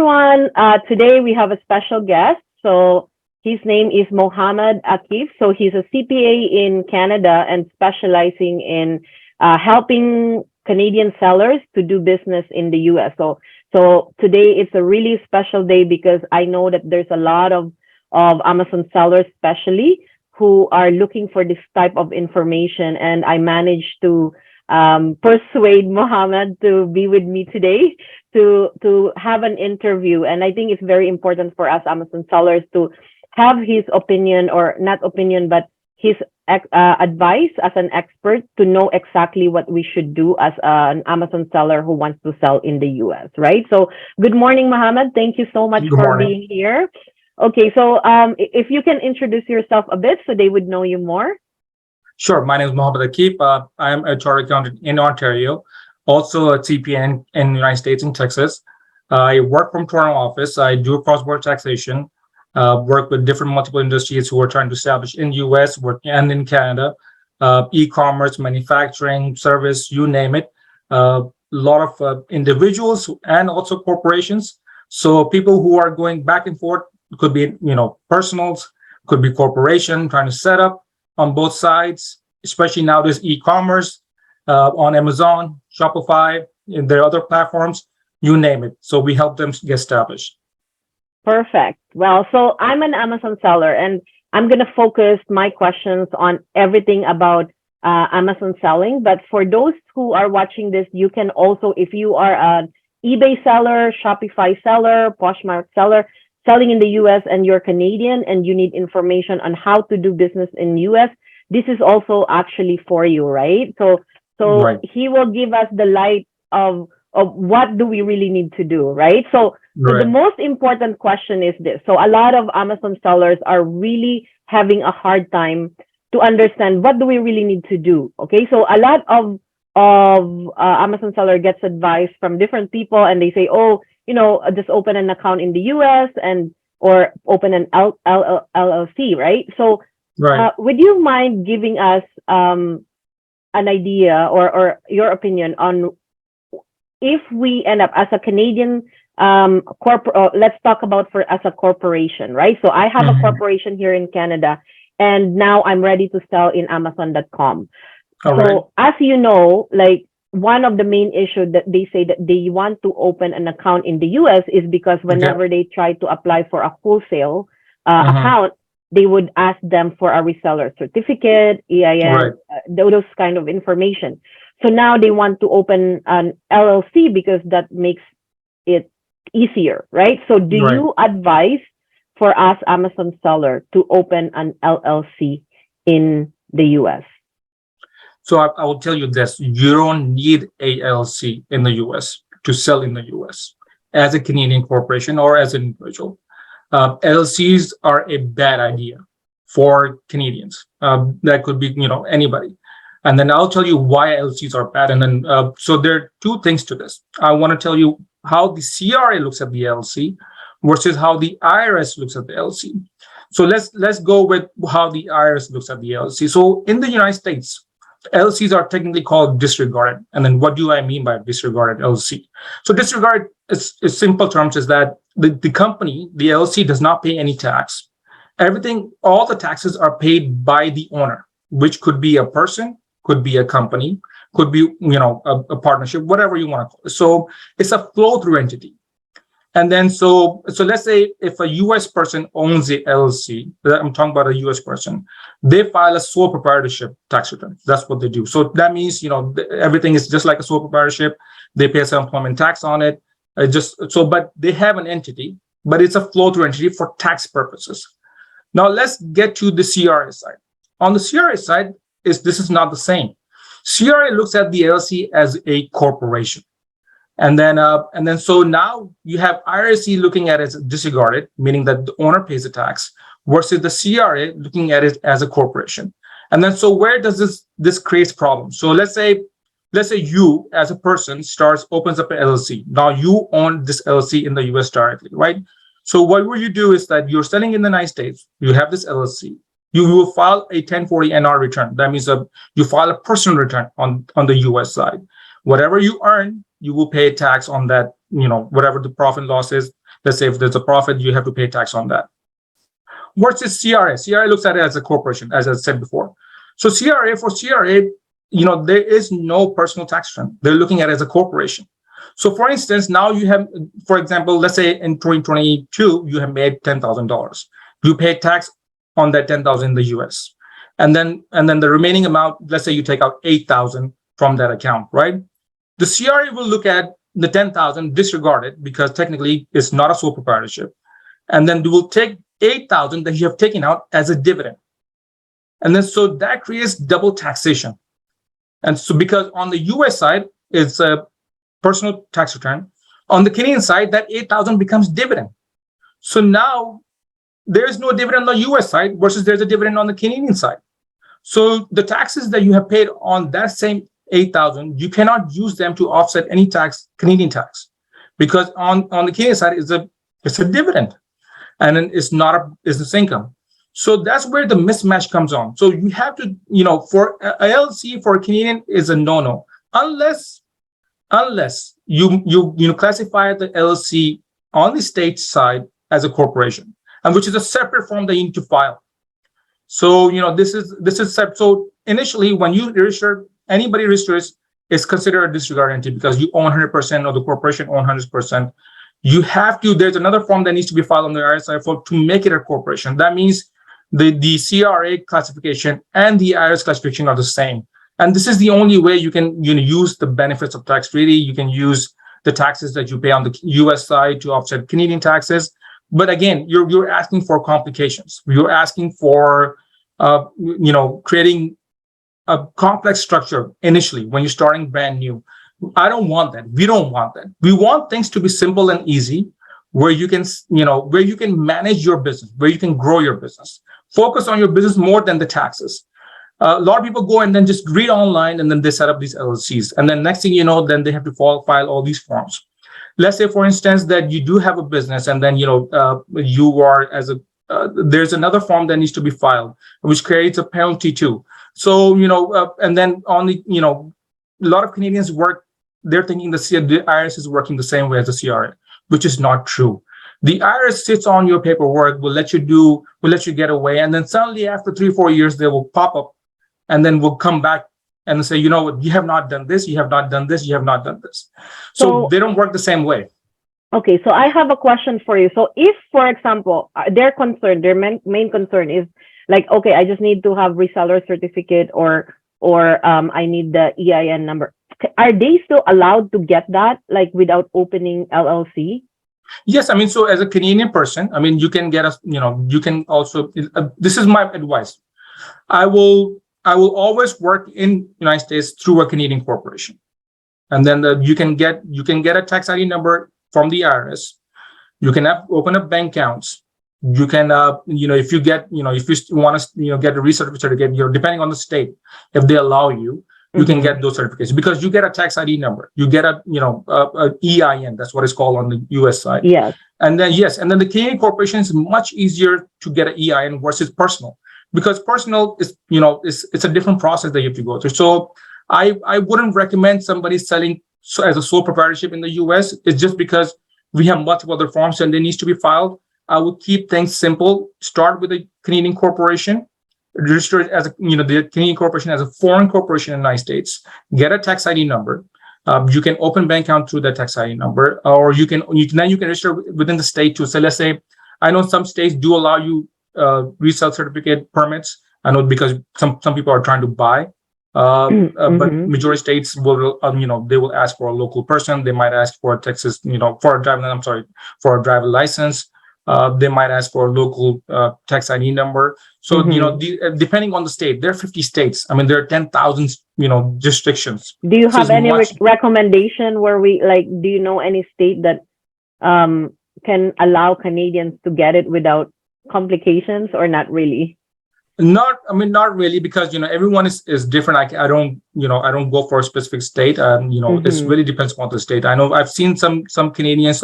everyone. Today we have a special guest. So his name is Mohammad Akif. So he's a CPA in Canada and specializing in helping Canadian sellers to do business in the US. So today it's a really special day because I know that there's a lot of Amazon sellers, especially who are looking for this type of information. And I managed to persuade Mohammad to be with me today to have an interview. And I think it's very important for us Amazon sellers to have his opinion, or not opinion, but his advice as an expert to know exactly what we should do as an Amazon seller who wants to sell in the US, right? So good morning, Mohammad. Thank you so much for being here. Okay, so if you can introduce yourself a bit so they would know you more. Sure. My name is Mohammad Akif. I am a chartered accountant in Ontario, also a CPA in the United States, in Texas. I work from Toronto office. I do cross-border taxation, work with different multiple industries who are trying to establish in US and in Canada, e-commerce, manufacturing, service, you name it. A lot of individuals and also corporations. So people who are going back and forth, could be, personals, could be corporation trying to set up on both sides, especially now there's e-commerce on Amazon, Shopify, and their other platforms, you name it. So we help them get established. Perfect. Well, so I'm an Amazon seller and I'm going to focus my questions on everything about Amazon selling. But for those who are watching this, you can also, if you are an eBay seller, Shopify seller, Poshmark seller, selling in the US and you're Canadian and you need information on how to do business in US, this is also actually for you, right? So right. He will give us the light of what do we really need to do, right? So the most important question is this. So a lot of Amazon sellers are really having a hard time to understand what do we really need to do, okay? So a lot of Amazon seller gets advice from different people and they say, oh, just open an account in the US or open an LLC, right? So would you mind giving us an idea or your opinion on if we end up as a Canadian let's talk about as a corporation, right? So I have a corporation here in Canada and now I'm ready to sell in Amazon.com. So as you know, like, one of the main issues that they say that they want to open an account in the US is because whenever they try to apply for a wholesale account, they would ask them for a reseller certificate, EIN, those kind of information. So now they want to open an LLC because that makes it easier, right? So do you advise for us Amazon seller to open an LLC in the US? So I will tell you this, you don't need a LLC in the US to sell in the US as a Canadian corporation or as an individual. LLCs are a bad idea for Canadians. That could be, anybody. And then I'll tell you why LLCs are bad. And then, so there are two things to this. I want to tell you how the CRA looks at the LLC versus how the IRS looks at the LLC. So let's go with how the IRS looks at the LLC. So in the United States, LLCs are technically called disregarded. And then what do I mean by disregarded LLC? So disregarded is simple terms is that the company, the LLC, does not pay any tax. All the taxes are paid by the owner, which could be a person, could be a company, could be, a partnership, whatever you want to call it. So it's a flow-through entity. And then so let's say if a US person owns the LLC, I'm talking about a US person, they file a sole proprietorship tax return. That's what they do. So that means, everything is just like a sole proprietorship. They pay some employment tax on it. But they have an entity, but it's a flow-through entity for tax purposes. Now let's get to the CRA side. On the CRA side, this is not the same. CRA looks at the LLC as a corporation. And then so now you have IRC looking at it as disregarded, meaning that the owner pays the tax, versus the CRA looking at it as a corporation. And then so where does this creates problems? So let's say you as a person opens up an LLC. Now you own this LLC in the US directly, right? So what will you do is that you're selling in the United States, you have this LLC, you will file a 1040 NR return. That means you file a personal return on the US side. Whatever you earn, you will pay tax on that, whatever the profit and loss is, let's say if there's a profit, you have to pay tax on that. Versus CRA. CRA looks at it as a corporation, as I said before. So for CRA, there is no personal tax return. They're looking at it as a corporation. So for instance, now you have, for example, let's say in 2022, you have made $10,000. You pay tax on that 10,000 in the US. And then the remaining amount, let's say you take out 8,000 from that account, right? The CRA will look at the 10,000, disregard it because technically it's not a sole proprietorship. And then they will take 8,000 that you have taken out as a dividend. And then so that creates double taxation. And so because on the US side, it's a personal tax return. On the Canadian side, that 8,000 becomes dividend. So now there is no dividend on the US side versus there's a dividend on the Canadian side. So the taxes that you have paid on that same 8,000, you cannot use them to offset any tax, Canadian tax, because on the Canadian side it's a dividend, and then it's not a business income. So that's where the mismatch comes on. So you have to, for a LLC for a Canadian is a no-no, unless you classify the LLC on the state side as a corporation, and which is a separate form that you need to file. So this is separate. So initially, when you register, anybody registers is considered a disregard entity because you own 100% or the corporation own 100%. You have to. There's another form that needs to be filed on the IRS for to make it a corporation. That means the CRA classification and the IRS classification are the same. And this is the only way you can use the benefits of tax treaty. You can use the taxes that you pay on the US side to offset Canadian taxes. But again, you're asking for complications. You're asking for creating a complex structure initially when you're starting brand new. I don't want that. We don't want that. We want things to be simple and easy, where you can manage your business, where you can grow your business. Focus on your business more than the taxes. A lot of people go and then just read online and then they set up these LLCs. And then next thing you know, then they have to file all these forms. Let's say, for instance, that you do have a business and then, you are there's another form that needs to be filed, which creates a penalty too. So, and then a lot of Canadians they're thinking the IRS is working the same way as the CRA, which is not true. The IRS sits on your paperwork, will let you get away. And then suddenly after 3-4 years, they will pop up and then will come back and say, you have not done this, you have not done this, you have not done this. So they don't work the same way. Okay, so I have a question for you. So if, for example, their main concern is like, okay, I just need to have reseller certificate or I need the EIN number. Are they still allowed to get that, like without opening LLC? Yes, so as a Canadian person, you can get you can also, this is my advice. I will always work in United States through a Canadian corporation. And then you can get a tax ID number from the IRS. You can open up bank accounts. You can, if you want to, get a reseller certificate, depending on the state, if they allow you, you can get those certificates because you get a tax ID number. You get a EIN. That's what it's called on the US side. Yes. And then the Canadian corporation is much easier to get an EIN versus personal, because personal is, it's a different process that you have to go through. So I wouldn't recommend somebody selling as a sole proprietorship in the US. It's just because we have multiple other forms and they need to be filed. I would keep things simple. Start with a Canadian corporation, register it as the Canadian corporation as a foreign corporation in the United States. Get a tax ID number. You can open bank account through that tax ID number, or you can register within the state too. So let's say, I know some states do allow you resale certificate permits. I know because some people are trying to buy. But majority states will, they will ask for a local person. They might ask for a Texas, for a driver license. They might ask for a local tax ID number. So, depending on the state, there are 50 states. There are 10,000, jurisdictions. Do you have any recommendation where do you know any state that can allow Canadians to get it without complications, or not really? Not really, because everyone is different. I don't go for a specific state. It really depends on the state. I know I've seen some Canadians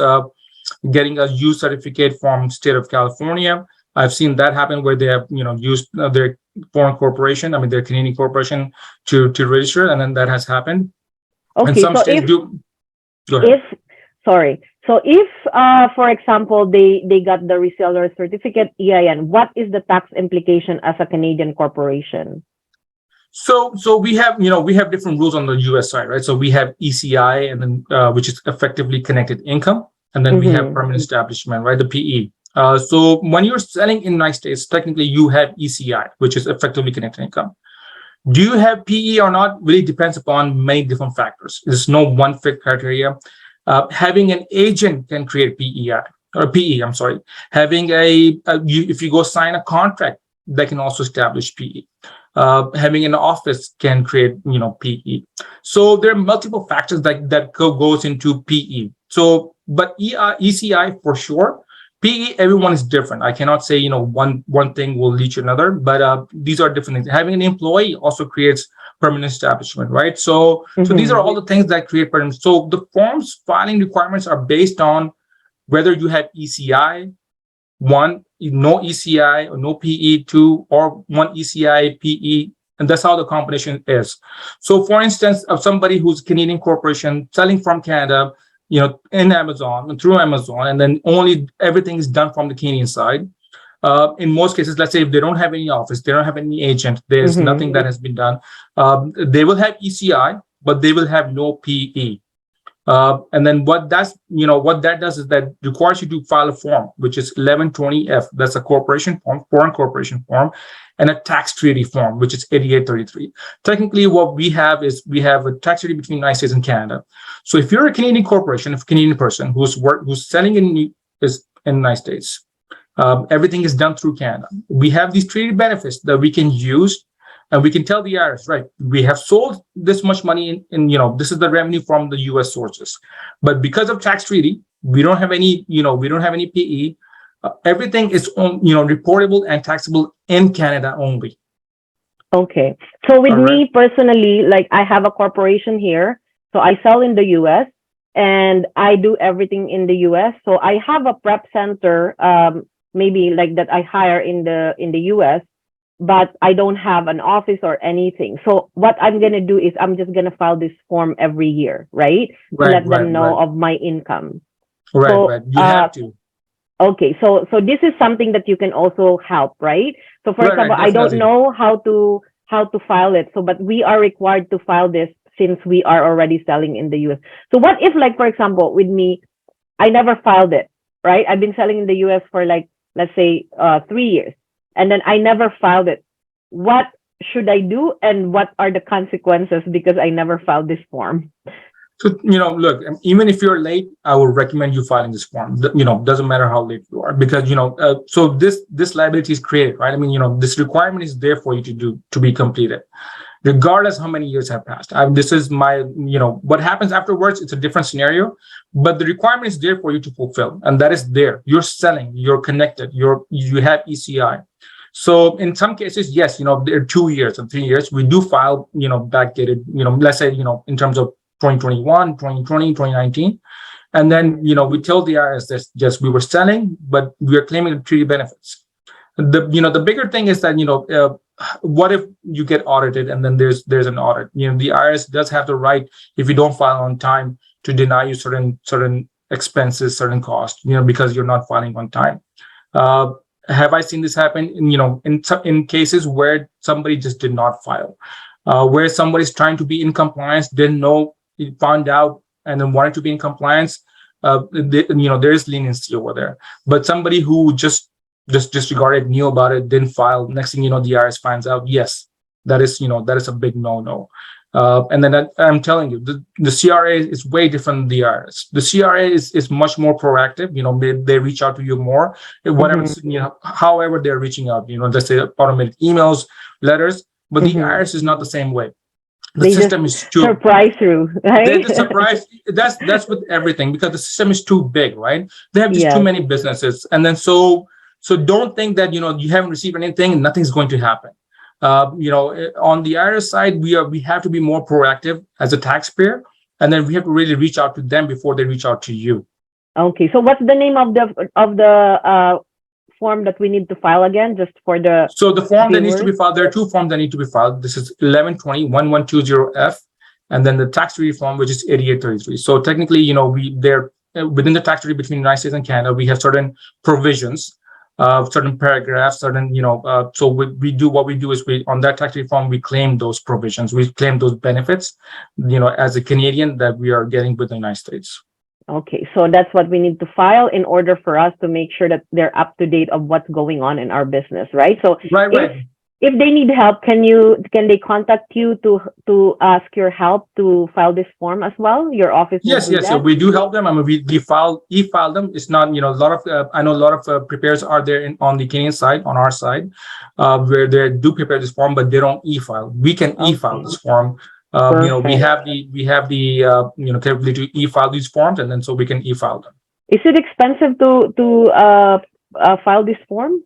getting a U certificate from state of California. I've seen that happen where they have used their foreign corporation, their Canadian corporation to register, and then that has happened. Okay, and some so states do. Go ahead. So if, for example, they got the reseller certificate EIN, what is the tax implication as a Canadian corporation? So we have, we have different rules on the US side, right? So we have ECI, and then which is effectively connected income, and then we have permanent establishment, right? The PE. So when you're selling in the United States, technically you have ECI, which is effectively connected income. Do you have PE or not really depends upon many different factors. There's no one fit criteria. Having an agent can create PEI or PE. I'm sorry. Having if you go sign a contract, that can also establish PE. Having an office can create, PE. So there are multiple factors that goes into PE. So, but ECI for sure. PE, everyone is different. I cannot say, one thing will lead to another, but these are different things. Having an employee also creates permanent establishment, right? So these are all the things that create permanent. So the forms filing requirements are based on whether you have ECI, one, no ECI or no PE, two, or one ECI, PE, and that's how the combination is. So for instance, of somebody who's a Canadian corporation selling from Canada, in Amazon and through Amazon, and then only everything is done from the Canadian side. In most cases, let's say if they don't have any office, they don't have any agent, there's nothing that has been done. They will have ECI, but they will have no PE. And then what that does is that requires you to file a form, which is 1120F. That's a corporation form, foreign corporation form, and a tax treaty form, which is 8833. Technically, what we have a tax treaty between the United States and Canada. So if you're a Canadian corporation, a Canadian person who's selling in the United States, everything is done through Canada. We have these treaty benefits that we can use. And we can tell the IRS, right, we have sold this much money in this is the revenue from the US sources. But because of tax treaty, we don't have any PE. Everything is reportable and taxable in Canada only. Okay. So with me personally, like I have a corporation here. So I sell in the US and I do everything in the US. So I have a prep center, maybe like that I hire in the US. But I don't have an office or anything. So what I'm going to do is I'm just going to file this form every year, right? To let them know of my income. Right. You have to. Okay. So this is something that you can also help, right? So for example, I don't know how to file it. So, but we are required to file this since we are already selling in the US. So what if, like, for example, with me, I never filed it, right? I've been selling in the US for like, let's say, 3 years. And then I never filed it. What should I do? And what are the consequences because I never filed this form? So, look, even if you're late, I would recommend you filing this form. Doesn't matter how late you are, because, so this liability is created, right? I mean, this requirement is there for you to be completed, regardless how many years have passed. This is my, what happens afterwards, it's a different scenario, but the requirement is there for you to fulfill. And that is there. You're selling, you're connected, you have ECI. So in some cases, yes, there are 2 years and 3 years. We do file, backdated, let's say, in terms of 2021, 2020, 2019. And then, we tell the IRS that, yes, we were selling, but we are claiming the treaty benefits. The bigger thing is that, what if you get audited and then there's an audit? The IRS does have the right, if you don't file on time, to deny you certain expenses, certain costs, because you're not filing on time. Have I seen this happen? In cases where somebody just did not file, where somebody's trying to be in compliance, didn't know, found out, and then wanted to be in compliance. There is leniency over there. But somebody who just disregarded, knew about it, didn't file. Next thing you know, the IRS finds out. Yes, that is a big no. And then I'm telling you, the CRA is way different than the IRS. The CRA is much more proactive. They reach out to you more, whatever, however they're reaching out. Let's say automated emails, letters. But the IRS is not the same way. The system is too surprise through, right? They just surprise. That's with everything, because the system is too big, right? They have just too many businesses, and then so don't think that you haven't received anything and nothing's going to happen. On the IRS side, we have to be more proactive as a taxpayer, and then we have to really reach out to them before they reach out to you. Okay, so what's the name of the form that we need to file again, just for the... So the form that needs to be filed, there are two forms that need to be filed. This is 1120-1120F, and then the tax treaty form, which is 8833. So technically, they're within the tax treaty between the United States and Canada, we have certain provisions, certain paragraphs, certain, so we do what we do is we, on that tax treaty form, we claim those provisions, we claim those benefits, as a Canadian that we are getting with the United States. Okay, so that's what we need to file in order for us to make sure that they're up to date of what's going on in our business, right? So Right. If they need help, can they contact you to ask your help to file this form as well? Your office will Yes, do so that? we do help them. I mean, we e-file them. It's not, a lot of, I know a lot of preparers are there on the Canadian side, on our side, where they do prepare this form, but they don't e-file. We can e-file this form. We have the capability to e-file these forms, and then so we can e-file them. Is it expensive to file this form?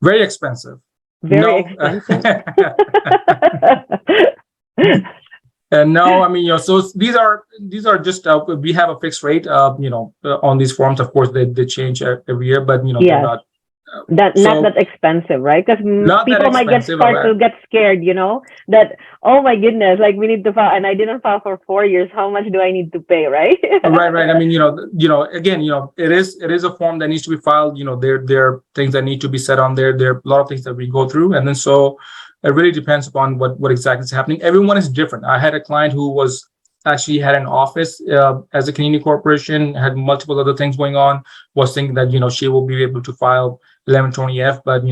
Very expensive. Very expensive. No, I mean, so these are just we have a fixed rate, on these forms. Of course, they change every year, but they're not. Not that expensive, right? Because people might start to get scared, that, oh my goodness, like we need to file, and I didn't file for 4 years. How much do I need to pay, right? Right. I mean, again, it is a form that needs to be filed. There are things that need to be said on there. There are a lot of things that we go through, and then so it really depends upon what exactly is happening. Everyone is different. I had a client who was actually had an office as a Canadian corporation, had multiple other things going on, was thinking that, she will be able to file 1120F, but,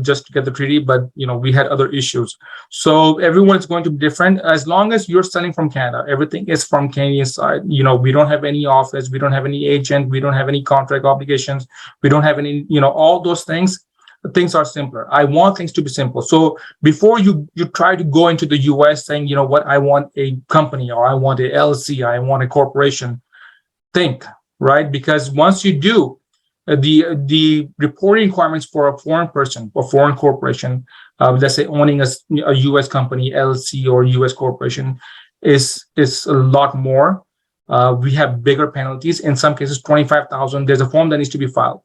just to get the treaty, but, we had other issues. So everyone is going to be different. As long as you're selling from Canada, everything is from Canadian side. We don't have any office, we don't have any agent, we don't have any contract obligations, we don't have any, all those things. Things are simpler. I want things to be simple. So before you try to go into the US saying, what, I want a company, or I want a LLC, I want a corporation, think, right? Because once you do, the reporting requirements for a foreign person or foreign corporation, let's say owning a US company, LLC, or US corporation, is a lot more. We have bigger penalties. In some cases, 25,000. There's a form that needs to be filed.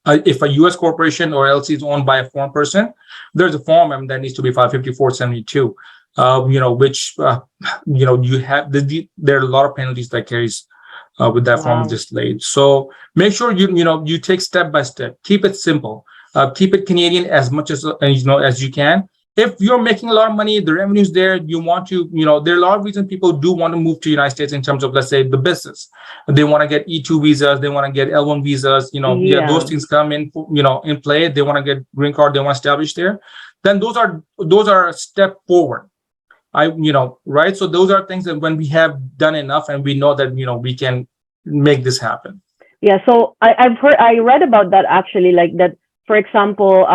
If a U.S. corporation or LLC is owned by a foreign person, there's a form that needs to be filed, 5472. Which you have. There are a lot of penalties that carries with that form displayed. So make sure you take step by step. Keep it simple. Keep it Canadian as much as you can. If you're making a lot of money, the revenue's there, you want to, there are a lot of reasons people do want to move to the United States in terms of, let's say, the business. They want to get E2 visas, they want to get L1 visas, those things come in, in play. They want to get green card, they want to establish there. Then those are a step forward. Right? So those are things that when we have done enough and we know that, we can make this happen. Yeah. So I read about that actually, like that, for example,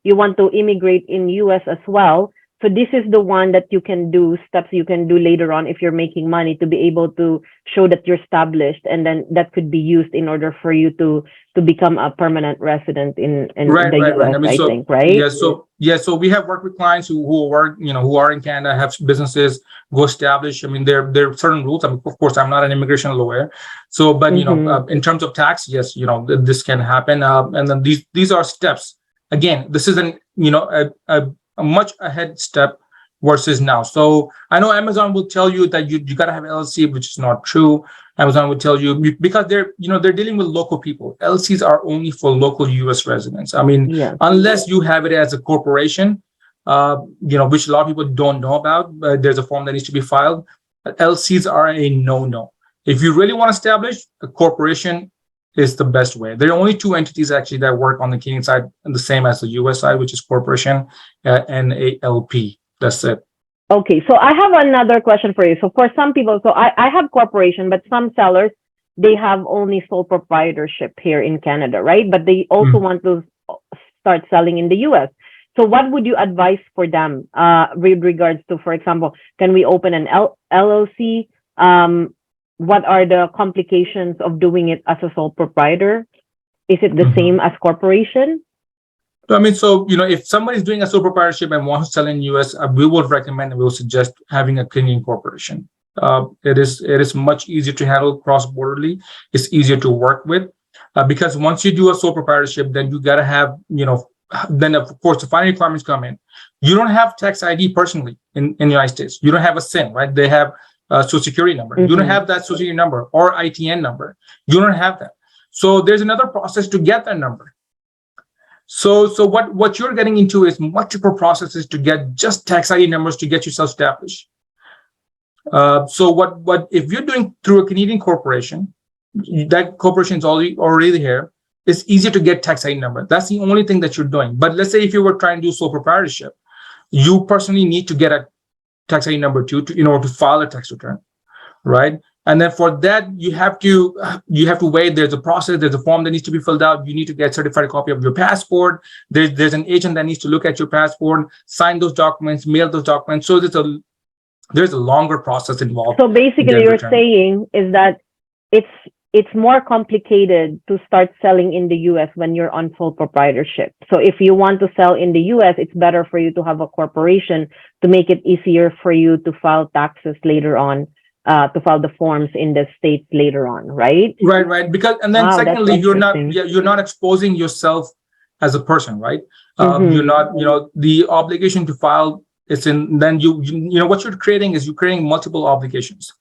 you want to immigrate in US as well. So this is the one that you can do, steps you can do later on if you're making money, to be able to show that you're established, and then that could be used in order for you to become a permanent resident in the US, I think, right? So we have worked with clients who work, who are in Canada, have businesses, go establish. I mean, there are certain rules. I mean, of course, I'm not an immigration lawyer. So, but, in terms of tax, yes, this can happen. And then these are steps. Again, this is a much ahead step versus now. So I know Amazon will tell you that you got to have LLC, which is not true. Amazon will tell you, because they're dealing with local people. LLCs are only for local US residents. I mean, unless you have it as a corporation, which a lot of people don't know about, there's a form that needs to be filed. LLCs are a no. If you really want to establish a corporation, is the best way. There are only two entities actually that work on the Canadian side, and the same as the US side, which is corporation and a LP. That's it. Okay, so I have another question for you. So for some people, so I have corporation, but some sellers, they have only sole proprietorship here in Canada, right? But they also want to start selling in the US. So what would you advise for them with regards to, for example, can we open an LLC? What are the complications of doing it as a sole proprietor? Is it the same as corporation? I mean, so, if somebody's doing a sole proprietorship and wants to sell in US, we would recommend and we will suggest having a Canadian corporation. It is much easier to handle cross-borderly. It's easier to work with because once you do a sole proprietorship, then you got to have, then of course the final requirements come in. You don't have tax ID personally in the United States. You don't have a SIN, right? They have social security number. You don't have that social security number or ITN number. You don't have that. So there's another process to get that number. So what you're getting into is multiple processes to get just tax ID numbers to get yourself established. So what if you're doing through a Canadian corporation, that corporation is already here, it's easier to get tax ID number. That's the only thing that you're doing. But let's say if you were trying to do sole proprietorship, you personally need to get a tax ID number too, in order to file a tax return, right? And then for that, you have to wait. There's a process. There's a form that needs to be filled out. You need to get certified copy of your passport. There's an agent that needs to look at your passport, sign those documents, mail those documents. So there's a longer process involved. So basically, you're saying is that it's more complicated to start selling in the US when you're on full proprietorship. So if you want to sell in the US, it's better for you to have a corporation to make it easier for you to file taxes later on. To file the forms in the states later on, right? Right. Because and then secondly, you're not exposing yourself as a person, right? You're not, the obligation to file is in. Then you what you're creating is you're creating multiple obligations.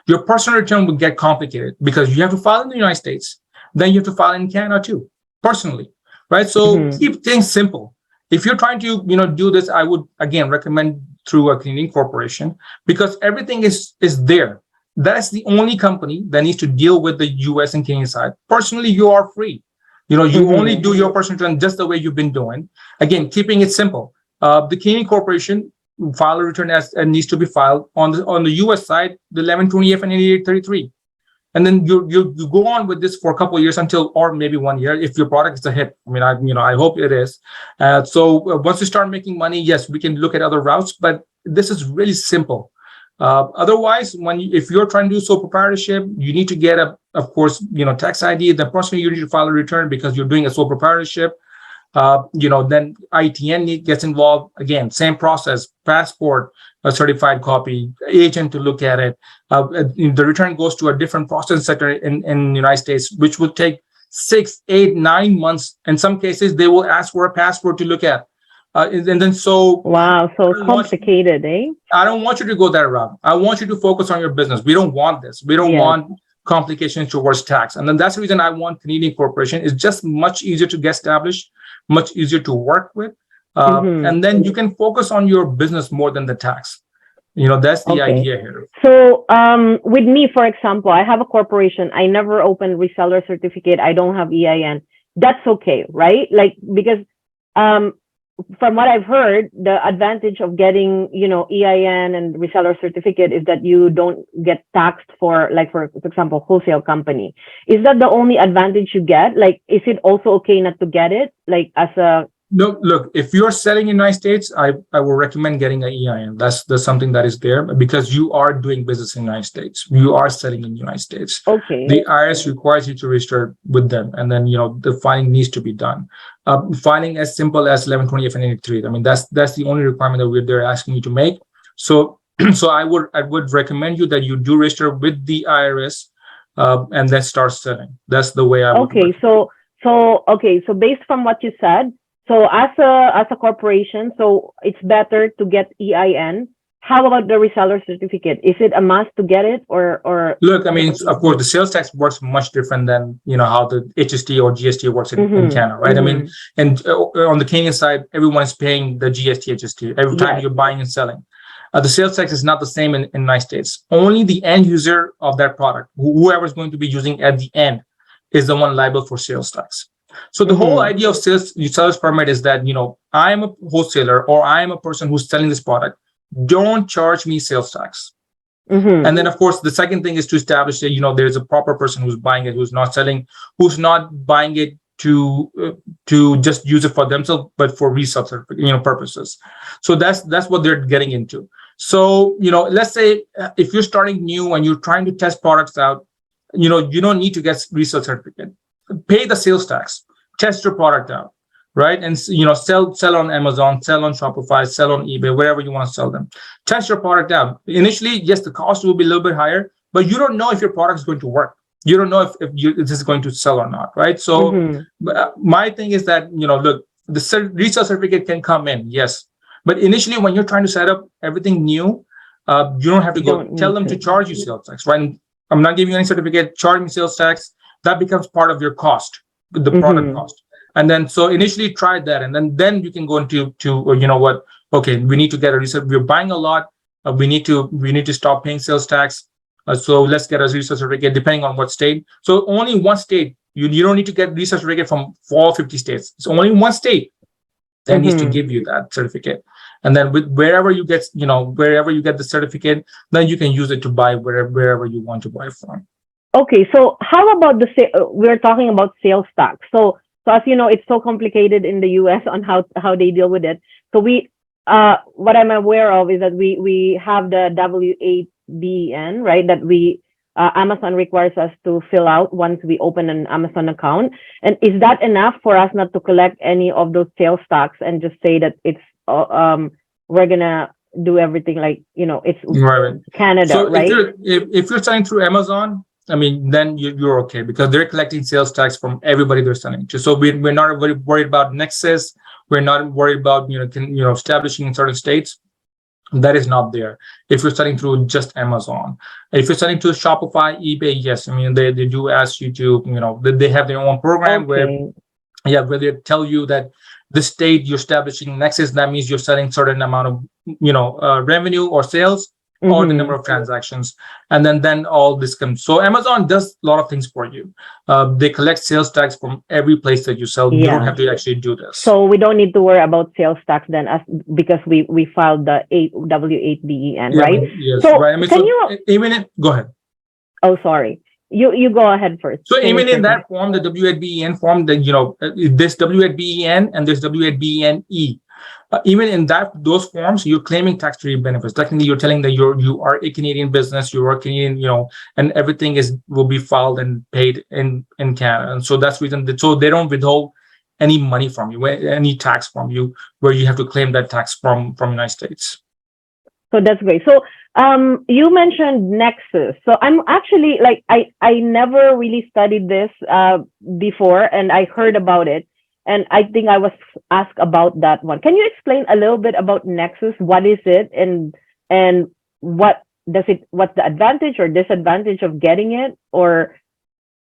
Your personal return will get complicated because you have to file in the United States, then you have to file in Canada too, personally, right? So keep things simple. If you're trying to do this, I would again recommend through a Canadian corporation because everything is there. That's the only company that needs to deal with the US and Canadian side. Personally, you are free. You only do your personal return just the way you've been doing. Again, keeping it simple. The Canadian corporation file a return as and needs to be filed on the US side, the 1120F and 8833. And then you go on with this for a couple of years or maybe 1 year if your product is a hit. I mean, I hope it is. So once you start making money, yes, we can look at other routes, but this is really simple. Otherwise, if you're trying to do sole proprietorship, you need to get of course, tax ID. Then personally, you need to file a return because you're doing a sole proprietorship. Then ITN gets involved. Again, same process, passport, a certified copy, agent to look at it. The return goes to a different process sector in the United States, which will take 6, 8, 9 months. In some cases, they will ask for a passport to look at. And then wow, so complicated, eh? I don't want you to go that route. I want you to focus on your business. We don't want this. We don't want complications towards tax. And then that's the reason I want Canadian corporation. It's just much easier to get established, much easier to work with. And then you can focus on your business more than the tax. That's the idea here. So with me, for example, I have a corporation. I never opened reseller certificate. I don't have EIN. That's okay, right? Like, because from what I've heard, the advantage of getting, EIN and reseller certificate is that you don't get taxed for example, wholesale company. Is that the only advantage you get? Like, is it also okay not to get it? Like, as a No, look, if you're selling in the United States, I will recommend getting an EIN. That's something that is there because you are doing business in the United States. You are selling in the United States. Okay. The IRS requires you to register with them. And then, the filing needs to be done. Filing as simple as 1120F and 83. I mean, that's the only requirement that they're asking you to make. So I would recommend you that you do register with the IRS and then start selling. That's the way I would. Okay. So based from what you said, so as a corporation, so it's better to get EIN. How about the reseller certificate? Is it a must to get it or? Look, I mean, of course, the sales tax works much different than, how the HST or GST works in Canada, right? I mean, and on the Canadian side, everyone's paying the GST, HST every time you're buying and selling. The sales tax is not the same in the United States. Only the end user of that product, whoever is going to be using at the end, is the one liable for sales tax. So the whole idea of seller's permit is that, I'm a wholesaler or I'm a person who's selling this product. Don't charge me sales tax. And then, of course, the second thing is to establish that, there's a proper person who's buying it, who's not selling, who's not buying it to just use it for themselves, but for resale, purposes. So that's what they're getting into. So, let's say if you're starting new and you're trying to test products out, you don't need to get resale certificate. Pay the sales tax, test your product out, right? And sell on Amazon, sell on Shopify, sell on eBay, wherever you want to sell them. Test your product out. Initially, yes, the cost will be a little bit higher, but you don't know if your product is going to work. You don't know if this is going to sell or not, right? So my thing is that, look, the resale certificate can come in, yes. But initially, when you're trying to set up everything new, You don't have to go Don't tell need them to to. charge you sales tax, right? I'm not giving you any certificate, charge me sales tax. That becomes part of your cost, the product cost. And then, so initially try that, and then you can go into you know what? Okay, we need to get a reseller. We're buying a lot. We need to stop paying sales tax. So let's get a reseller certificate, depending on what state. So only one state. You don't need to get reseller certificate from all 50 states. It's only one state that needs to give you that certificate. And then wherever you get the certificate, then you can use it to buy wherever you want to buy from. Okay, so how about we're talking about sales tax. So as you know, it's so complicated in the US on how they deal with it. So what I'm aware of is that we have the W8BEN, right? That Amazon requires us to fill out once we open an Amazon account. And is that enough for us not to collect any of those sales tax and just say that it's we're gonna do everything like, it's Right. Canada, So right? if you're selling through Amazon, I mean, then you're okay, because they're collecting sales tax from everybody they're selling to. So we're not very worried about nexus. We're not worried about establishing in certain states. That is not there if you're selling through just Amazon. If you're selling to Shopify, eBay, yes, I mean they do ask you to, they have their own program where they tell you that the state you're establishing nexus, that means you're selling certain amount of revenue or sales, or the number of transactions, and then all this comes. So Amazon does a lot of things for you. They collect sales tax from every place that you sell. You don't have to actually do this. So we don't need to worry about sales tax then, because we filed the W8BEN, right? Yes, so right. I mean, go ahead. Oh, sorry. You go ahead first. So even in that form, the W8BEN form, this W8BEN and this W8BENE. Even in those forms, you're claiming tax-free benefits. Technically, you're telling that you are a Canadian business, you are Canadian, and everything will be filed and paid in Canada. And so that's the reason so they don't withhold any money from you, any tax from you, where you have to claim that tax from United States. So that's great. So you mentioned nexus. So I'm actually I never really studied this before, and I heard about it. And I think I was asked about that one. Can you explain a little bit about nexus? What is it, and what's the advantage or disadvantage of getting it? Or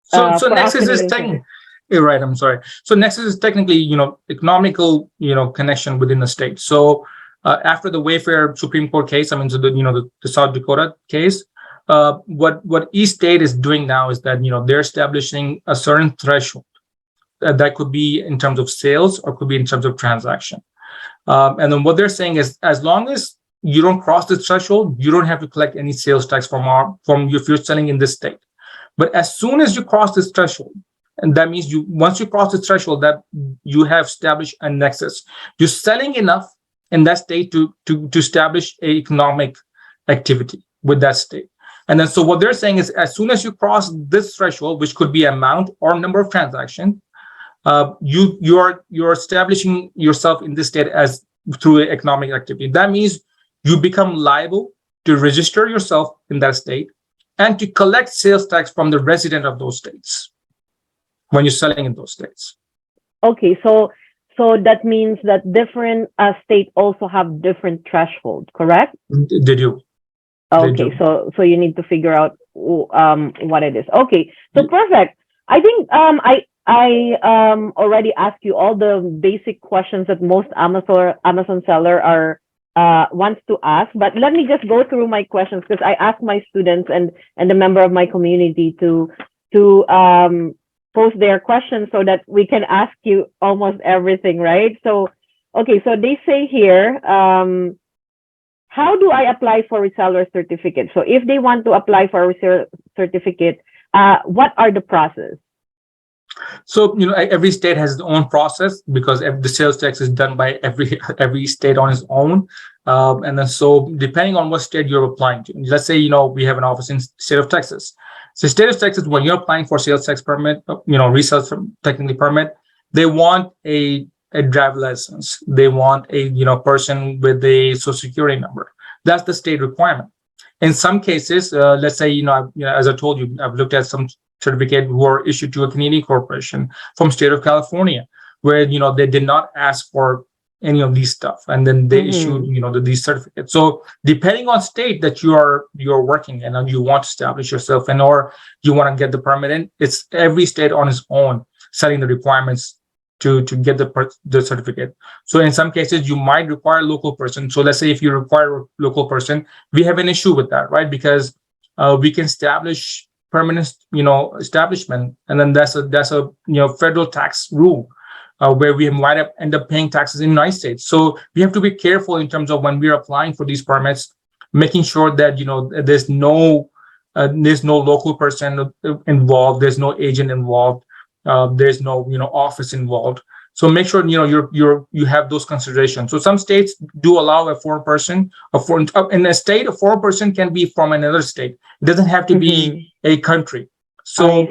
so nexus is technically, you're right. I'm sorry. So nexus is technically economical connection within the state. So after the Wayfair Supreme Court case, I mean, so the South Dakota case, what each state is doing now is that they're establishing a certain threshold. That could be in terms of sales or could be in terms of transaction. And then what they're saying is, as long as you don't cross this threshold, you don't have to collect any sales tax from if you're selling in this state. But as soon as you cross this threshold, and that means once you cross this threshold, that you have established a nexus. You're selling enough in that state to establish an economic activity with that state. And then so what they're saying is, as soon as you cross this threshold, which could be amount or number of transactions, you're establishing yourself in this state as through economic activity. That means you become liable to register yourself in that state and to collect sales tax from the resident of those states when you're selling in those states. Okay, so that means that different states also have different thresholds, correct? They do. Okay, so you need to figure out what it is. Okay, so perfect. I think I already asked you all the basic questions that most Amazon seller wants to ask, but let me just go through my questions, because I ask my students and the member of my community to post their questions so that we can ask you almost everything, right? So, okay, so they say here, how do I apply for reseller certificate? So if they want to apply for a reseller certificate, what are the process? So every state has its own process, because the sales tax is done by every state on its own, and then so depending on what state you're applying to. Let's say we have an office in state of Texas. So state of Texas, when you're applying for sales tax permit, resale technically permit, they want a driver license. They want a person with a social security number. That's the state requirement. In some cases, let's say as I told you, I've looked at some certificate who are issued to a Canadian corporation from state of California, where they did not ask for any of these stuff, and then they issue, these certificates. So depending on state that you're working in and you want to establish yourself in, or you want to get the permit in, it's every state on its own setting the requirements to get the certificate. So in some cases you might require a local person. So let's say if you require a local person, we have an issue with that, right? Because we can establish permanent, establishment, and then that's a federal tax rule where we might end up paying taxes in the United States. So we have to be careful in terms of when we're applying for these permits, making sure that there's no local person involved, there's no agent involved, there's no office involved. So make sure you have those considerations. So some states do allow a foreign person. In a state, a foreign person can be from another state. It doesn't have to be a country. So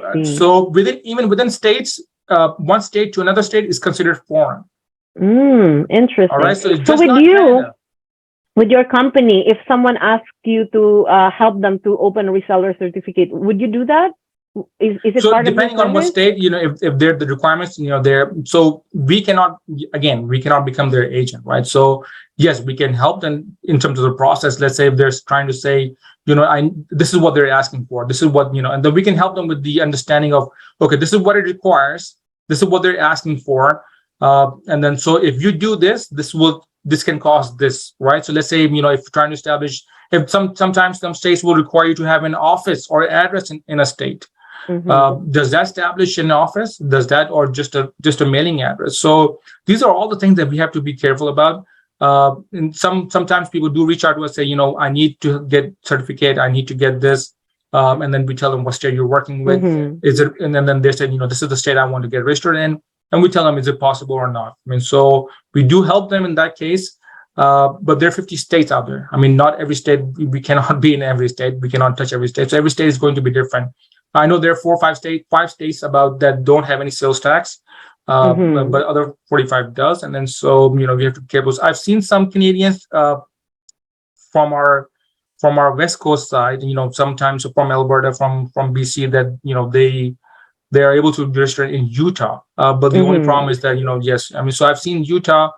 within states, one state to another state is considered foreign. Interesting. All right. So it's so just with not you, Canada. With your company, if someone asks you to help them to open a reseller certificate, would you do that? Is it So part of depending your on what service? state, if they're the requirements, they're, so we cannot become their agent, right? So yes, we can help them in terms of the process. Let's say if they're trying to say, this is what they're asking for, this is what, and then we can help them with the understanding of, okay, this is what it requires, this is what they're asking for. And then, so if you do this, this can cost this, right? So let's say, if you're trying to establish, sometimes some states will require you to have an office or address in a state. Does that establish an office? Does that, or just a mailing address? So these are all the things that we have to be careful about. And sometimes people do reach out to us, say, I need to get certificate, I need to get this, and then we tell them what state you're working with. Is it? And then they said, this is the state I want to get registered in, and we tell them, is it possible or not? I mean, so we do help them in that case. But there are 50 states out there. I mean, not every state, we cannot be in every state. We cannot touch every state. So every state is going to be different. I know there are 5 states about that don't have any sales tax, but other 45 does. And then, so, we have to be careful. I've seen some Canadians from our West Coast side, sometimes from Alberta, from BC, that, they are able to register in Utah. But the only problem is that, yes, I mean, so I've seen Utah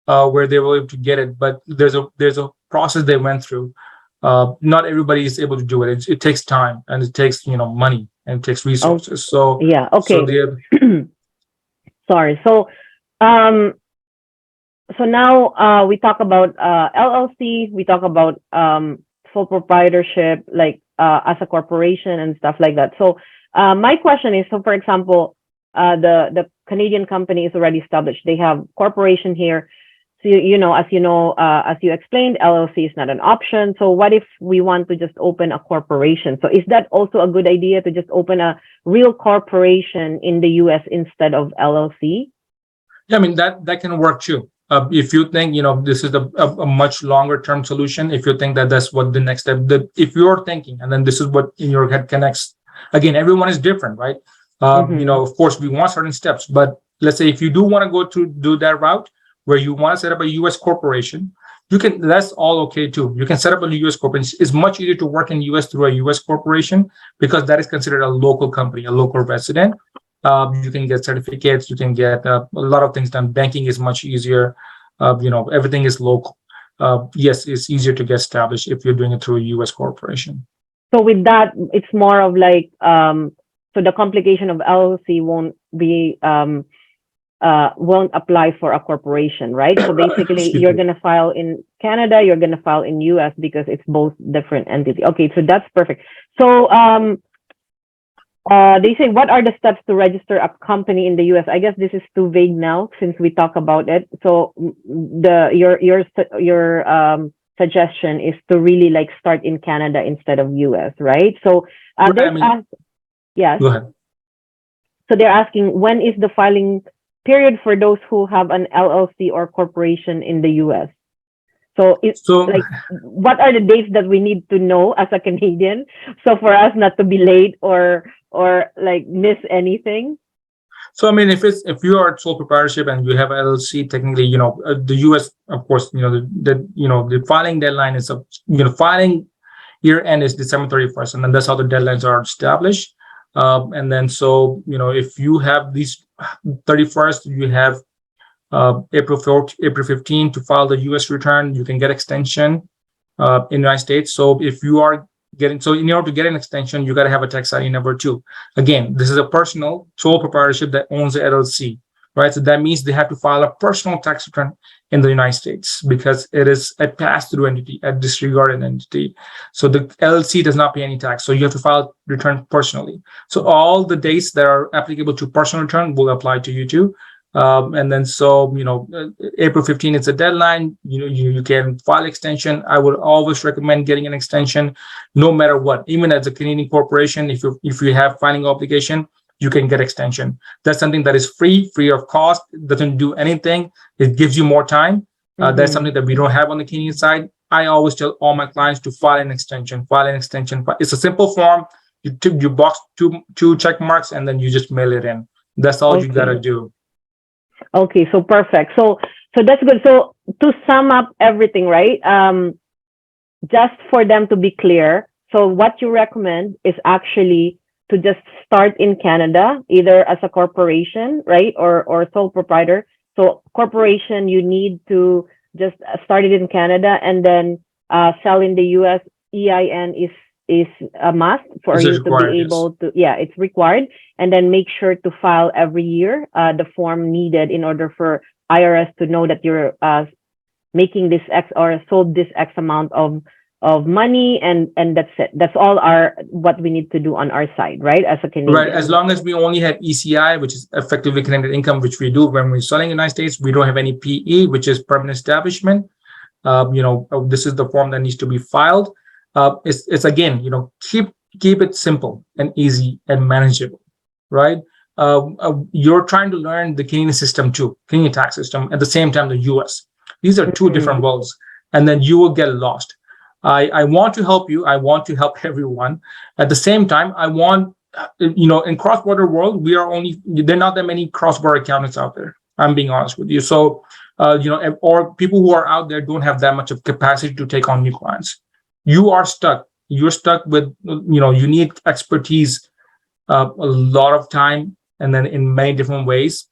where they were able to get it, but there's a process they went through. Not everybody is able to do it. It takes time, and it takes money, and it takes resources. So yeah, okay. So sorry. So now we talk about LLC. We talk about sole proprietorship, like as a corporation and stuff like that. So my question is, so for example, the Canadian company is already established. They have corporation here. So, as you explained, LLC is not an option. So what if we want to just open a corporation? So is that also a good idea to just open a real corporation in the US instead of LLC? Yeah, I mean, that can work too. If you think, this is a much longer term solution, if you think that that's what the next step, if you're thinking, and then this is what in your head connects, again, everyone is different, right? Of course, we want certain steps, but let's say if you do want to do that route, where you want to set up a U.S. corporation, that's all okay too. You can set up a U.S. corporation. It's much easier to work in the U.S. through a U.S. corporation because that is considered a local company, a local resident. You can get certificates, you can get a lot of things done. Banking is much easier. Everything is local. Yes, it's easier to get established if you're doing it through a U.S. corporation. So with that, it's more of like, so the complication of LLC won't apply for a corporation, right? So basically, you're going to file in Canada, you're going to file in US because it's both different entities. Okay, so that's perfect. So they say, what are the steps to register a company in the US? I guess this is too vague now since we talk about it. So your suggestion is to really like start in Canada instead of US, right? So yes. Go ahead. So they're asking, when is the filing period for those who have an LLC or corporation in the US? So like, what are the dates that we need to know as a Canadian? So for us not to be late or like miss anything. So I mean, if you are sole proprietorship and you have LLC, technically, the US, of course, the filing deadline is filing year end is December 31st, and then that's how the deadlines are established. And then, so, if you have these 31st, you have April 15 to file the U.S. return. You can get extension in the United States. So if you are in order to get an extension, you got to have a tax ID number 2. Again, this is a personal sole proprietorship that owns the LLC, right? So that means they have to file a personal tax return in the United States because it is a pass-through entity, a disregarded entity. So the LLC does not pay any tax. So you have to file return personally. So all the dates that are applicable to personal return will apply to you too. And then April 15 is a deadline. You can file extension. I would always recommend getting an extension no matter what. Even as a Canadian corporation, if you have filing obligation, you can get extension. That's something that is free of cost. It doesn't do anything. It gives you more time. That's something that we don't have on the Canadian side. I always tell all my clients to file an extension. It's a simple form. You box two check marks and then you just mail it in. That's all you gotta do. Okay, so perfect. So that's good. So to sum up everything, right? Just for them to be clear. So what you recommend is actually to just start in Canada, either as a corporation, right, or sole proprietor. So corporation, you need to just start it in Canada and then sell in the US. EIN is a must for you to be able to. Yeah, it's required. And then make sure to file every year the form needed in order for IRS to know that you're making this X or sold this X amount of money, and that's it. That's all what we need to do on our side, right? As a Canadian. Right. As long as we only have ECI, which is effectively connected income, which we do when we're selling in the United States, we don't have any PE, which is permanent establishment. This is the form that needs to be filed. It's again, keep it simple and easy and manageable, right? You're trying to learn the Canadian system too, Canadian tax system, at the same time the US. These are two different worlds, and then you will get lost. I want to help you. I want to help everyone. At the same time, I want, in cross-border world, there are not that many cross-border accountants out there. I'm being honest with you. So, or people who are out there don't have that much of capacity to take on new clients. You are stuck. You're stuck with, you need expertise, a lot of time, and then in many different ways,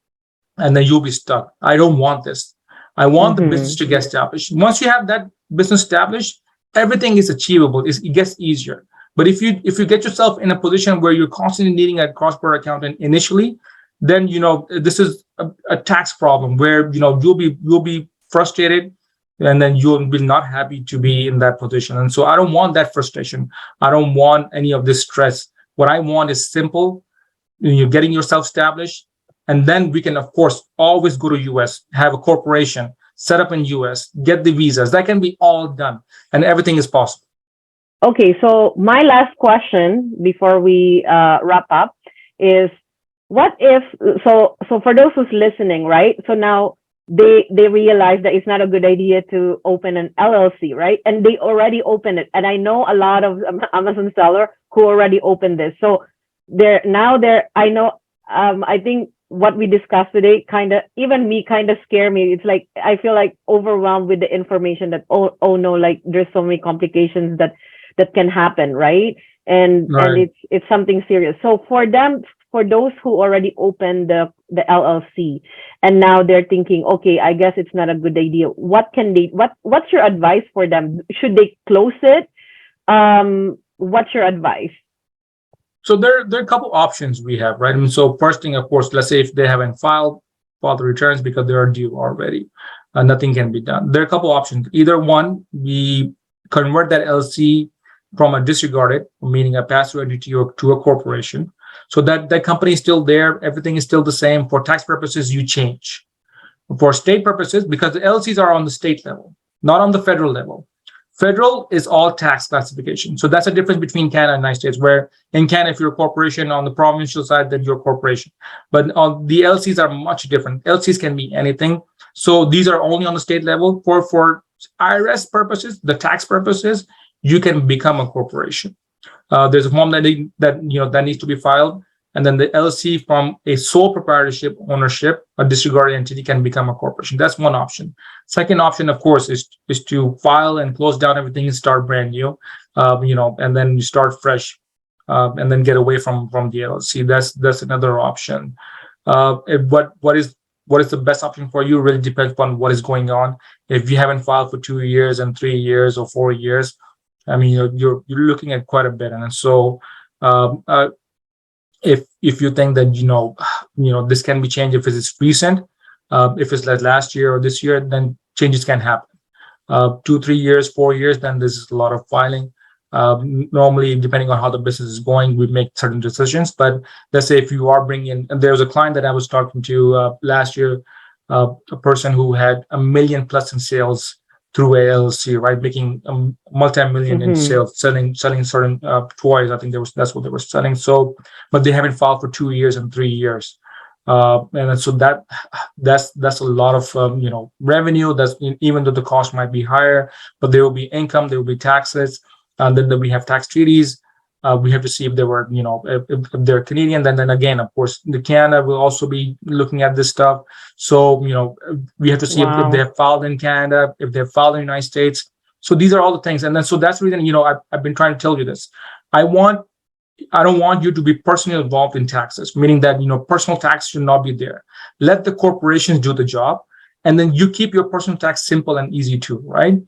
and then you'll be stuck. I don't want this. I want the business to get established. Once you have that business established, everything is achievable. It gets easier. But if you get yourself in a position where you're constantly needing a cross-border accountant initially, then this is a tax problem where you'll be frustrated, and then you'll be not happy to be in that position. And so I don't want that frustration. I don't want any of this stress. What I want is simple. You're getting yourself established, and then we can, of course, always go to US, have a corporation, set up in US, get the visas. That can be all done, and everything is possible. Okay, so my last question before we wrap up is, what if, so for those who's listening, right? So now they realize that it's not a good idea to open an LLC, right? And they already opened it. And I know a lot of Amazon seller who already opened this. So I think what we discussed today even scare me. It's like, I feel like overwhelmed with the information that, oh no, like there's so many complications that can happen, right? And it's something serious. So for those who already opened the LLC and now they're thinking, okay, I guess it's not a good idea. What's your advice for them? Should they close it? What's your advice? So there are a couple options we have, right? And so first thing, of course, let's say if they haven't filed the returns because they are due already, nothing can be done. There are a couple options. Either one, we convert that LLC from a disregarded, meaning a pass-through entity, to a corporation. So that company is still there. Everything is still the same. For tax purposes, you change. For state purposes, because the LLCs are on the state level, not on the federal level. Federal is all tax classification. So that's a difference between Canada and the United States, where in Canada, if you're a corporation, on the provincial side, then you're a corporation. But on the LLCs are much different. LLCs can be anything. So these are only on the state level. For IRS purposes, the tax purposes, you can become a corporation. There's a form that needs to be filed. And then the LLC from a sole proprietorship ownership, a disregarded entity, can become a corporation. That's one option. Second option, of course, is to file and close down everything and start brand new, and then you start fresh, and then get away from the LLC. That's another option. What is what is the best option for you really depends upon what is going on. If you haven't filed for 2 years and 3 years or 4 years, I mean, you're looking at quite a bit. And so, um, uh, if you think that this can be changed if it's recent, if it's like last year or this year, then changes can happen. 2, 3 years, 4 years, then there's a lot of filing. Normally, depending on how the business is going, we make certain decisions. But let's say if you are bringing in, and there was a client that I was talking to last year, a person who had $1 million plus in sales through a LLC, right, making multi-million in sales, selling certain toys. I think that's what they were selling. So, but they haven't filed for 2 years and 3 years. And so that's a lot of revenue. That's even though the cost might be higher, but there will be income, there will be taxes, and then we have tax treaties. We have to see if they were, if they're Canadian. Then again, of course, the Canada will also be looking at this stuff. So we have to see if they have filed in Canada, if they have filed in the United States. So these are all the things. And then so that's the reason I've been trying to tell you this. I don't want you to be personally involved in taxes, meaning that, personal tax should not be there. Let the corporations do the job. And then you keep your personal tax simple and easy too, right?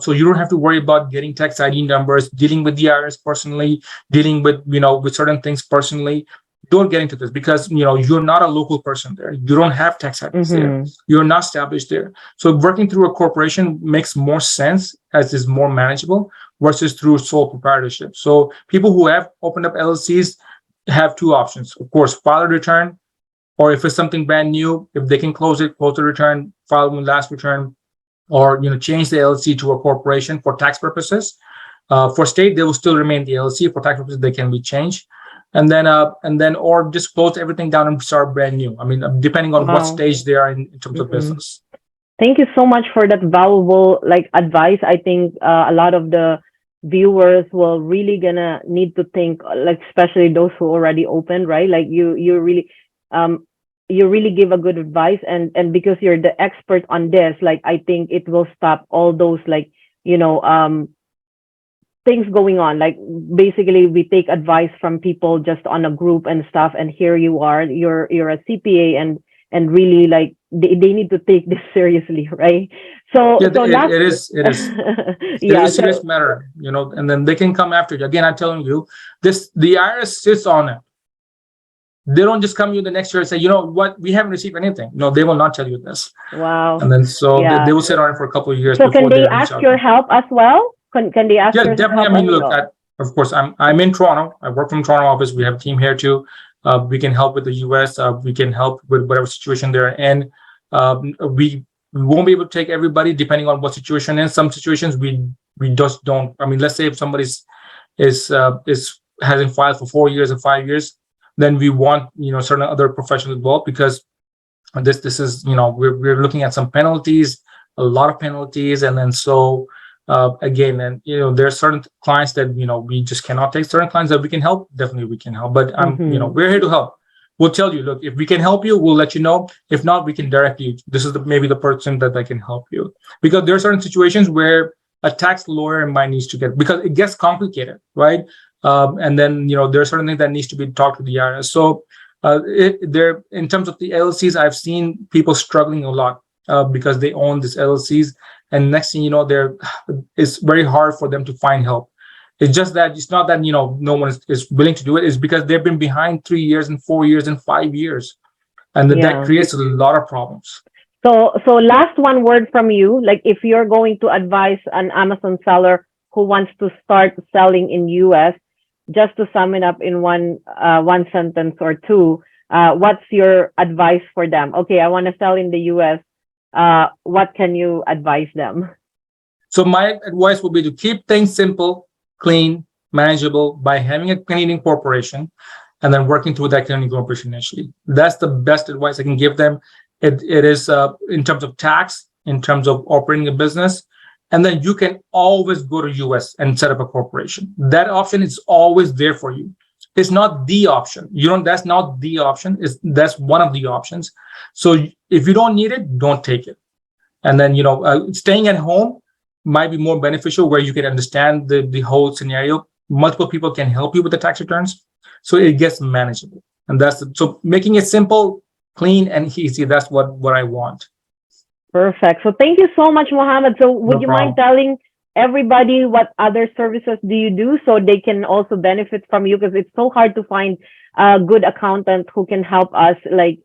So you don't have to worry about getting tax ID numbers, dealing with the IRS personally, dealing with, with certain things personally. Don't get into this because, you're not a local person there. You don't have tax IDs there. You're not established there. So working through a corporation makes more sense as is more manageable versus through sole proprietorship. So people who have opened up LLCs have two options. Of course, file a return, or if it's something brand new, if they can close the return, file one last return, or change the LLC to a corporation for tax purposes. For state, they will still remain the LLC. For tax purposes, they can be changed. And then or just close everything down and start brand new. I mean, depending on what stage they are in terms of business. Thank you so much for that valuable advice. I think a lot of the viewers will really gonna need to think, especially those who already opened, right? You really give a good advice, and because you're the expert on this, I think it will stop all those things going on. Basically, we take advice from people just on a group and stuff, and here you are, you're a CPA, and really they need to take this seriously, right? So it is it is yeah, a serious matter, and then they can come after you. Again, I'm telling you, the IRS sits on it. They don't just come to you the next year and say, you know what, we haven't received anything. No, they will not tell you this. Wow. And then they will sit on it for a couple of years. So can they ask your help as well? Can they ask your help? Yeah, definitely. I mean, look, of course, I'm in Toronto. I work from Toronto office. We have a team here too. We can help with the US. We can help with whatever situation they're in. We won't be able to take everybody depending on what situation is. Some situations we just don't. I mean, let's say if somebody's hasn't filed for 4 years or 5 years, then we want certain other professionals involved, because this is we're looking at some penalties, a lot of penalties, and then so again, and there are certain clients that we just cannot take. Certain clients that we can help, definitely we can help. But we're here to help. We'll tell you, look, if we can help you, we'll let you know. If not, we can direct you. This is maybe the person that can help you, because there are certain situations where a tax lawyer might need to get, because it gets complicated, right? And then there are certain things that needs to be talked to the IRS. So there, in terms of the LLCs, I've seen people struggling a lot because they own these LLCs, and next thing you know, it's very hard for them to find help. It's just that it's not that no one is willing to do it. It's because they've been behind 3 years and 4 years and 5 years, and that creates a lot of problems. So last one word from you, if you're going to advise an Amazon seller who wants to start selling in US, just to sum it up in one sentence or two, what's your advice for them? Okay, I want to sell in the US. What can you advise them? So my advice would be to keep things simple, clean, manageable by having a Canadian corporation and then working through that Canadian corporation initially. That's the best advice I can give them. It is in terms of tax, in terms of operating a business. And then you can always go to US and set up a corporation. That option is always there for you. It's not the option. That's not the option. That's one of the options. So if you don't need it, don't take it. And then, staying at home might be more beneficial, where you can understand the whole scenario. Multiple people can help you with the tax returns, so it gets manageable. And so making it simple, clean and easy. That's what I want. Perfect. So thank you so much, Mohammed. So would No you mind problem. telling everybody what other services do you do so they can also benefit from you? Because it's so hard to find a good accountant who can help us like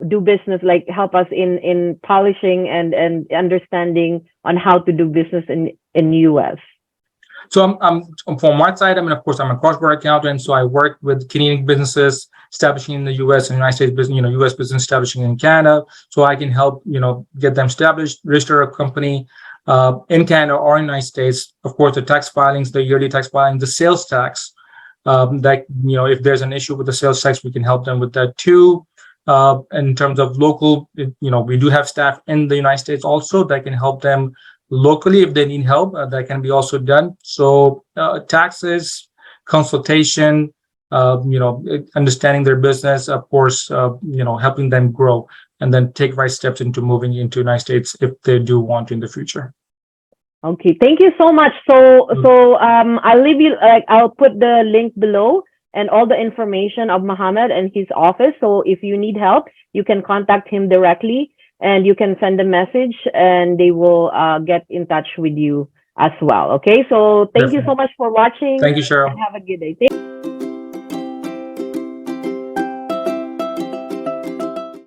do business, like help us in polishing and understanding on how to do business in US. So I'm from my side. I mean, of course, I'm a cross-border accountant. So I work with Canadian businesses establishing in the U.S. and United States business, U.S. business establishing in Canada. So I can help, get them established, register a company in Canada or in the United States. Of course, the tax filings, the yearly tax filing, the sales tax. That if there's an issue with the sales tax, we can help them with that too. In terms of local, we do have staff in the United States also that can help them locally if they need help. That can be also done. So taxes, consultation, understanding their business, of course, helping them grow and then take right steps into moving into the United States if they do want to in the future. Okay, thank you so much. So I'll leave you, like, I'll put the link below and all the information of Mohammed and his office. So if you need help, you can contact him directly and you can send a message and they will get in touch with you as well. Okay, so thank you so much for watching. Thank you, Cheryl. And have a good day.